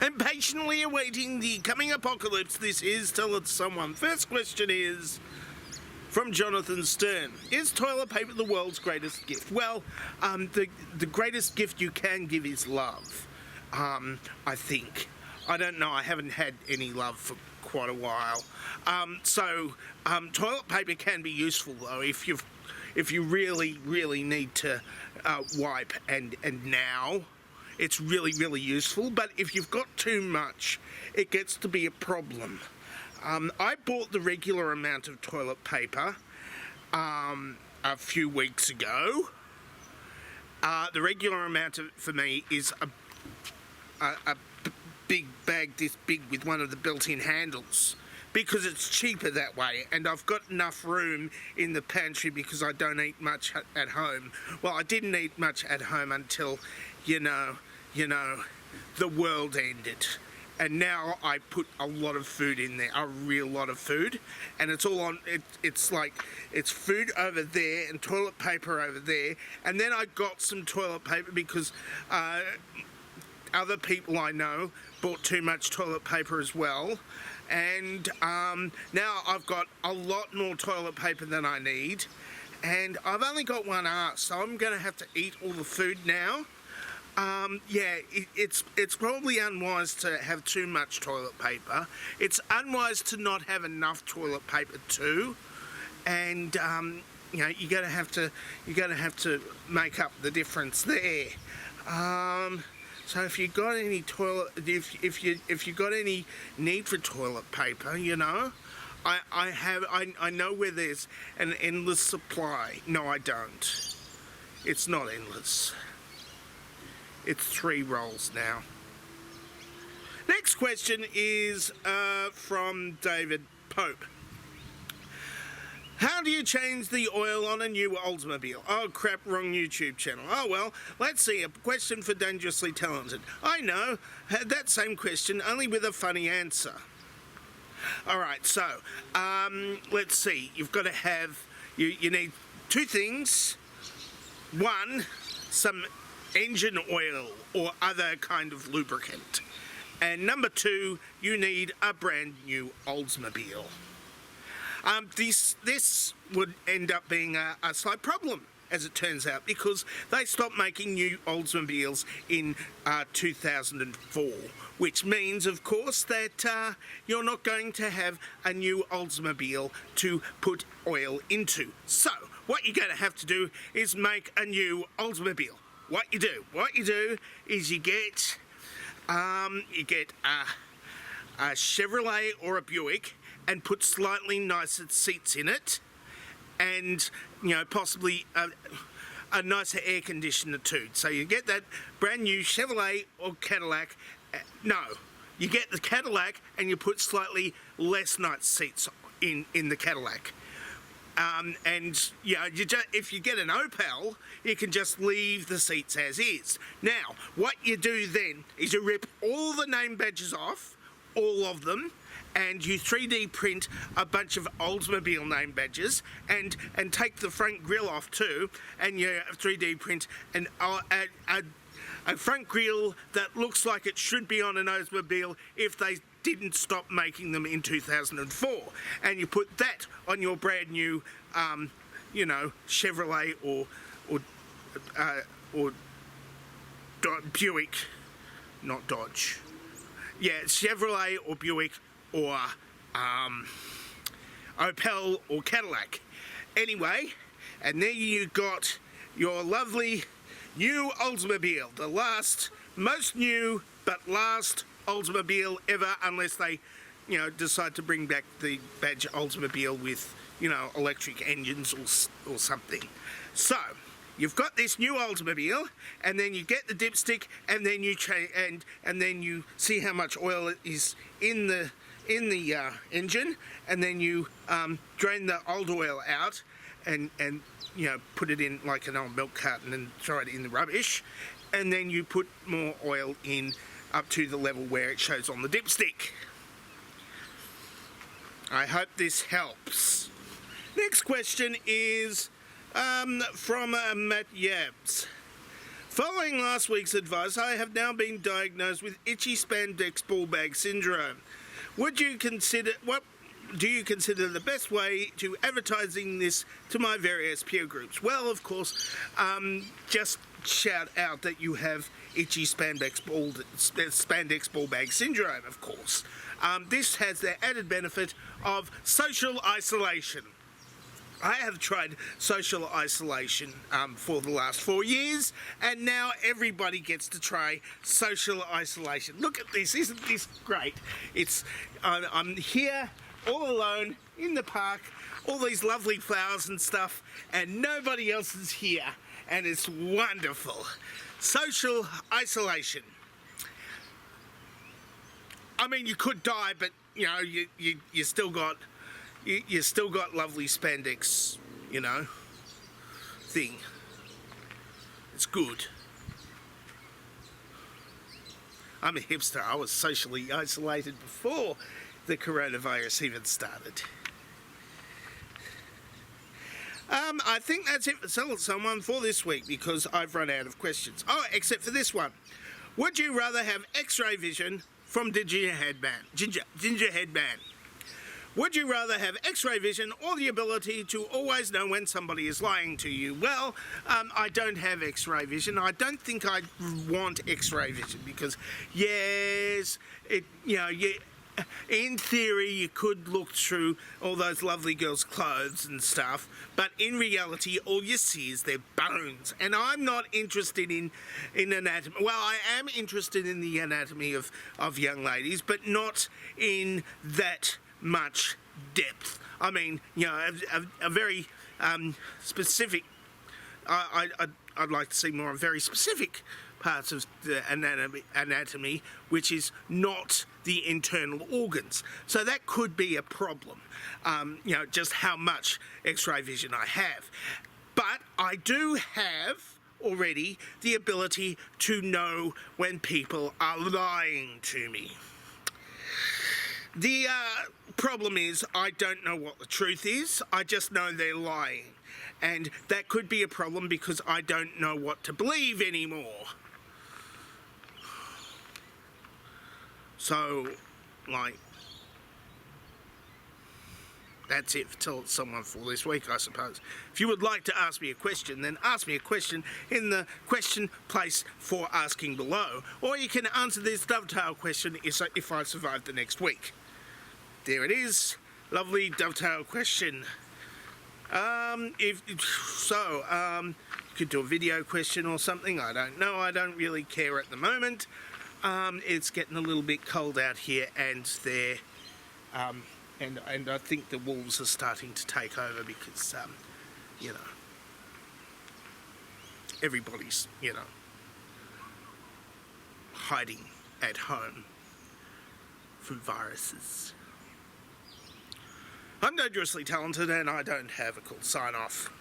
I'm patiently awaiting the coming apocalypse. This is Tell It to Someone. First question is from Jonathan Stern. Is toilet paper the world's greatest gift? Well, the greatest gift you can give is love, I think. I don't know, I haven't had any love for quite a while. Toilet paper can be useful though if you really need to wipe and now. It's really useful, but if you've got too much, it gets to be a problem. I bought the regular amount of toilet paper a few weeks ago. The regular amount for me is a big bag this big with one of the built-in handles, because it's cheaper that way, and I've got enough room in the pantry because I don't eat much at home. Well, I didn't eat much at home until, you know, the world ended. And now I put a lot of food in there, a real lot of food, and it's all on, it's like, it's food over there and toilet paper over there, and then I got some toilet paper because other people I know bought too much toilet paper as well, and now I've got a lot more toilet paper than I need, and I've only got one arse, so I'm going to have to eat all the food now. It's probably unwise to have too much toilet paper. It's unwise to not have enough toilet paper too, and you're gonna have to make up the difference there. So if you got any if you got any need for toilet paper, I know where there's an endless supply. No, I don't. It's not endless. It's 3 rolls now. Next question is from David Pope. How do you change the oil on a new Oldsmobile? Oh crap, wrong YouTube channel. Oh well, let's see, a question for Dangerously Talented. I know, had that same question, only with a funny answer. Alright, so, let's see, you've got to have, you need 2 things. 1, some engine oil or other kind of lubricant, and number 2, you need a brand new Oldsmobile. This would end up being a slight problem, as it turns out, because they stopped making new Oldsmobiles in 2004, which means, of course, that you're not going to have a new Oldsmobile to put oil into. So what you're going to have to do is make a new Oldsmobile. What you do is you get a Chevrolet or a Buick and put slightly nicer seats in it, and possibly a nicer air conditioner too. So you get that brand new Chevrolet or Cadillac. No, you get the Cadillac and you put slightly less nice seats in the Cadillac. If you get an Opel, you can just leave the seats as is. Now, what you do then is you rip all the name badges off, all of them, and you 3D print a bunch of Oldsmobile name badges, and take the front grille off too, and you 3D print a front grille that looks like it should be on an Oldsmobile if they didn't stop making them in 2004, and you put that on your brand new Chevrolet or Buick, not Dodge. Yeah, Chevrolet or Buick or Opel or Cadillac. Anyway, and then you got your lovely new Oldsmobile, the most new but last Oldsmobile ever, unless they decide to bring back the badge Oldsmobile with electric engines or something. So you've got this new Oldsmobile, and then you get the dipstick, and then you and then you see how much oil is in the engine, and then you drain the old oil out and put it in like an old milk carton and throw it in the rubbish, and then you put more oil in up to the level where it shows on the dipstick. I hope this helps. Next question is from Matt Yabs. Following last week's advice, I have now been diagnosed with itchy spandex ball bag syndrome. What do you consider the best way to advertising this to my various peer groups? Well, of course, just shout out that you have itchy spandex ball bag syndrome, of course. This has the added benefit of social isolation. I have tried social isolation for the last 4 years, and now everybody gets to try social isolation. Look at this, isn't this great? I'm here all alone in the park, all these lovely flowers and stuff, and nobody else is here, and it's wonderful. Social isolation. I mean, you could die, but you know, you still got lovely spandex, you know, thing. It's good. I'm a hipster. I was socially isolated before the coronavirus even started. I think that's it for Sell Someone for this week, because I've run out of questions. Oh, except for this one. Would you rather have X-ray vision from Ginger Headman? Would you rather have X-ray vision or the ability to always know when somebody is lying to you? Well, I don't have X-ray vision. I don't think I want X-ray vision because, yes, in theory you could look through all those lovely girls' clothes and stuff, but in reality all you see is their bones. And I'm not interested in anatomy. Well, I am interested in the anatomy of young ladies, but not in that much depth. I mean, you know, a very specific. I'd like to see more of very specific parts of the anatomy, which is not the internal organs. So that could be a problem. You know, just how much X-ray vision I have, but I do have already the ability to know when people are lying to me. The problem is I don't know what the truth is. I just know they're lying. And that could be a problem because I don't know what to believe anymore. So, like, that's it for Tell Someone for this week, I suppose. If you would like to ask me a question, then ask me a question in the question place for asking below. Or you can answer this dovetail question if I survive the next week. There it is. Lovely dovetail question. You could do a video question or something. I don't know. I don't really care at the moment. It's getting a little bit cold out here, and there, and I think the wolves are starting to take over because, you know, everybody's, you know, hiding at home from viruses. I'm dangerously talented, and I don't have a cool sign-off.